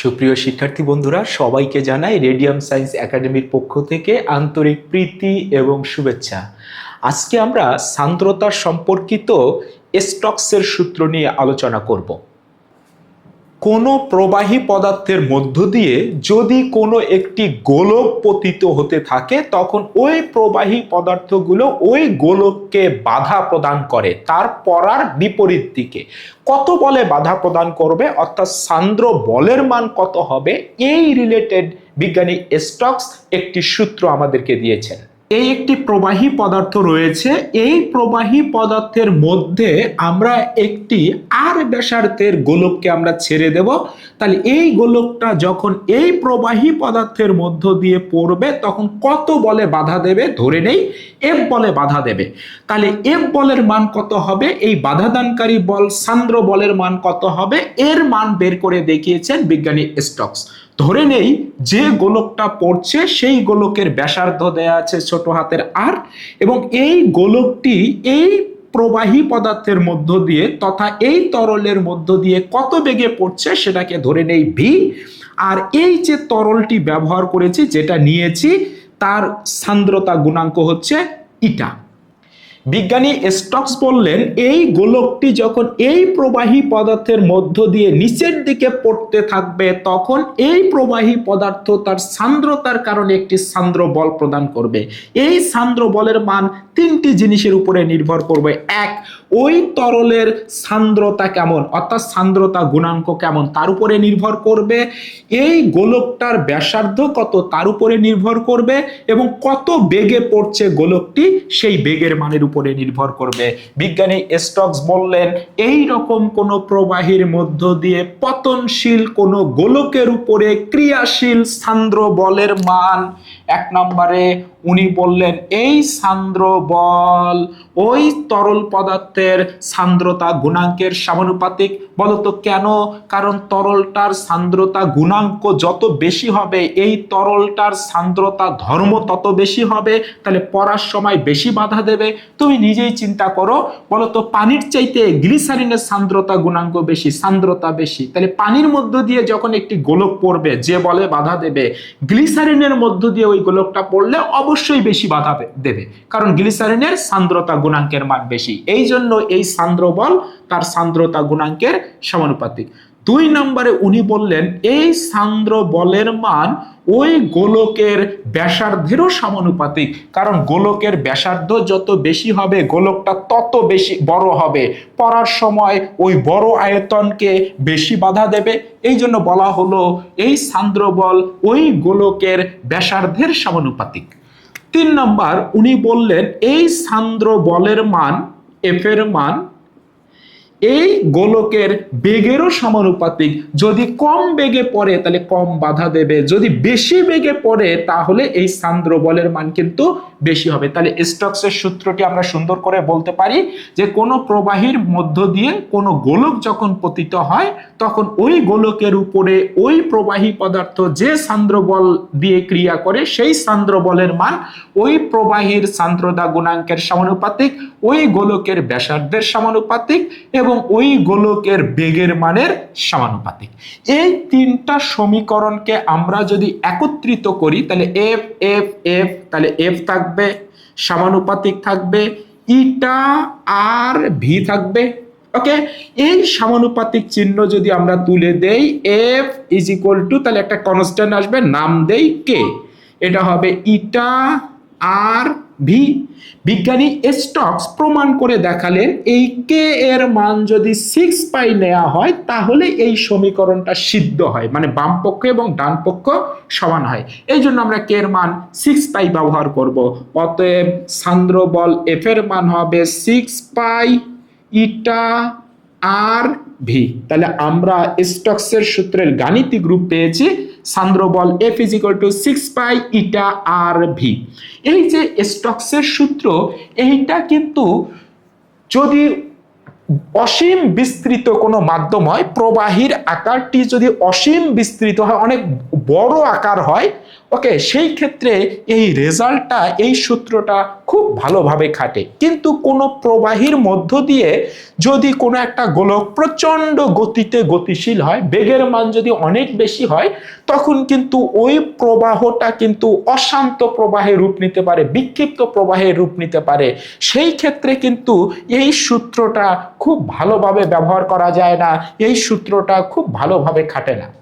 সুপ্রিয় শিক্ষার্থী বন্ধুরা, সবাইকে জানাই রেডিয়াম সায়েন্স একাডেমির পক্ষ থেকে আন্তরিক প্রীতি এবং শুভেচ্ছা। আজকে আমরা সান্দ্রতা সম্পর্কিত স্টোকসের সূত্র নিয়ে আলোচনা করব। কোনো প্রবাহী পদার্থের মধ্য দিয়ে যদি কোনো একটি গোলক পতিত হতে থাকে, তখন ওই প্রবাহী পদার্থগুলো ওই গোলককে বাধা প্রদান করে তার পড়ার বিপরীত দিকে। কত বলে বাধা প্রদান করবে, অর্থাৎ সান্দ্র বলের মান কত হবে, এই রিলেটেড বিজ্ঞানী স্টোকস একটি সূত্র আমাদেরকে দিয়েছেন। এই একটি প্রবাহী পদার্থ রয়েছে, এই প্রবাহী পদার্থের মধ্যে আমরা একটি আর ব্যাসার্ধের গোলককে আমরা ছেড়ে দেব। তাহলে এই গোলকটা যখন এই প্রবাহী পদার্থের মধ্য দিয়ে পড়বে তখন কত বলে বাধা দেবে, ধরে নেই এফ বলে বাধা দেবে। তাহলে এফ বলের মান কত হবে, এই বাধাদানকারী বল সান্দ্র বলের মান কত হবে, এর মান বের করে দেখিয়েছেন বিজ্ঞানী স্টোকস। ধরে নেই যে গোলকটা পড়ছে সেই গোলকের ব্যাসার্ধ দেয়া আছে ছোট হাতের আর, এবং এই গোলকটি এই প্রবাহী পদার্থের মধ্য দিয়ে তথা এই তরলের মধ্য দিয়ে কত বেগে পড়ছে সেটাকে ধরে নেই ভি। আর এই যে তরলটি ব্যবহার করেছি, যেটা নিয়েছি, তার সান্দ্রতা গুণাঙ্ক হচ্ছে ইটা। বিজ্ঞানী স্টোকস বললেন এই গোলকটি যখন এই প্রবাহী পদার্থের মধ্য দিয়ে নিচের দিকে পড়তে থাকবে তখন এই প্রবাহী পদার্থ তার সান্দ্রতার কারণে একটি সান্দ্র বল প্রদান করবে। এই সান্দ্র বলের মান তিনটি জিনিসের উপরে নির্ভর করবে। এক, ওই তরলের সান্দ্রতা কেমন, অর্থাৎ সান্দ্রতা গুণাঙ্ক কেমন তার উপরে নির্ভর করবে। এই গোলকটার ব্যাসার্ধ কত তার উপরে নির্ভর করবে, এবং কত বেগে পড়ছে গোলকটি সেই বেগের মানের উপরে নির্ভর করবে। বিজ্ঞানী স্টোকস বললেন এই রকম কোন প্রবাহীর মধ্য দিয়ে পতনশীল কোন গোলকের উপরে ক্রিয়াশীল সান্দ্র বলের মান, এক নম্বরে উনি বললেন এই সান্দ্র বল ওই তরল পদার্থের সান্দ্রতা গুণাঙ্কের সমানুপাতিক। বলতো কেন? কারণ তরলটার সান্দ্রতা গুণাঙ্ক যত বেশি হবে এই তরলটার সান্দ্রতা ধর্ম তত বেশি হবে, তাহলে পড়ার সময় বেশি বাধা দেবে। তুমি নিজেই চিন্তা করো, বলতো পানির চাইতে গ্লিসারিনের সান্দ্রতা গুণাঙ্ক বেশি, সান্দ্রতা বেশি, তাহলে পানির মধ্য দিয়ে যখন একটি গোলক পড়বে যে বলে বাধা দেবে, গ্লিসারিনের মধ্য দিয়ে ওই গোলকটা পড়লে অবশ্যই বেশি বাধা দেবে, কারণ গ্লিসারিনের সান্দ্রতা গুণাঙ্কের মান বেশি। এই জন্য এই সান্দ্র বল তার সান্দ্রতা গুণাঙ্কের সমানুপাতিক। দুই নম্বরে উনি বললেন এই সান্দ্র বলের মান ওই গোলকের ব্যাসার্ধেরও সমানুপাতিক, কারণ গোলকের ব্যাসার্ধ যত বেশি হবে গোলকটা তত বেশি বড় হবে, পড়ার সময় ওই বড় আয়তনকে বেশি বাধা দেবে। এই জন্য বলা হলো এই সান্দ্র বল ওই গোলকের ব্যাসার্ধের সমানুপাতিক। তিন নম্বর উনি বললেন এই সান্দ্র বলের মান এফ এর মান এই গোলকের বেগেরও সমানুপাতিক। যদি কম বেগে পড়ে তাহলে কম বাধা দেবে, যদি বেশি বেগে পড়ে তাহলে এই সান্দ্র বলের মান কিন্তু বেশি হবে। তাহলে স্টোকসের সূত্রটি আমরা সুন্দর করে বলতে পারি যে কোনো প্রবাহীর মধ্য দিয়ে কোনো গোলক যখন পতিত হয় তখন ওই গোলকের উপরে ওই প্রবাহী পদার্থ যে সান্দ্র বল দিয়ে ক্রিয়া করে সেই সান্দ্র বলের মান ওই প্রবাহীর সান্দ্রতা গুণাঙ্কের সমানুপাতিক, ওই গোলকের ব্যাসার্ধের সমানুপাতিক এবং ওই গোলকের বেগের মানের সমানুপাতিক। এই তিনটা সমীকরণকে আমরা যদি একত্রিত করি তাহলে এফ এফ এফ, তাহলে এফ থাকবে সমানুপাতিক থাকবে ইটা আর ভি থাকবে। ওকে, এই সমানুপাতিক চিহ্ন যদি আমরা তুলে দেই এফ ইজ ইকুয়াল টু, তাহলে একটা কনস্ট্যান্ট আসবে, নাম দেই কে, এটা হবে ইটা আর ভি। বিজ্ঞানী স্টোকস প্রমাণ করে দেখালেন এই কে এর মান যদি 6 পাই নেওয়া হয় তাহলে এই সমীকরণটা সিদ্ধ হয়, মানে বাম পক্ষ এবং ডান পক্ষ সমান হয়। এই জন্য আমরা কে এর মান 6 পাই ব্যবহার করব। অতএব সান্দ্র বল এফ এর মান হবে 6 পাই ইটা আর ভি। তাহলে আমরা স্টোকসের সূত্রের গাণিতিক রূপ পেয়েছি সান্দ্র বল F is equal to 6 pi eta r v. এই যে স্টোকসের সূত্র, এইটা কিন্তু যদি অসীম বিস্তৃত কোনো মাধ্যম হয়, প্রবাহীর আকারটি যদি অসীম বিস্তৃত হয়, অনেক বড় আকার হয়, ওকে, সেই ক্ষেত্রে এই রেজাল্টটা, এই সূত্রটা খুব ভালোভাবে খাটে। কিন্তু কোনো প্রবাহীর মধ্য দিয়ে যদি কোনো একটা গোলক প্রচন্ড গতিতে গতিশীল হয়, বেগের মান যদি অনেক বেশি হয়, তখন কিন্তু ওই প্রবাহটা কিন্তু অশান্ত প্রবাহে রূপ নিতে পারে, বিক্ষিপ্ত প্রবাহে রূপ নিতে পারে। সেই ক্ষেত্রে কিন্তু এই সূত্রটা খুব ভালোভাবে ব্যবহার করা যায় না, এই সূত্রটা খুব ভালোভাবে খাটে না।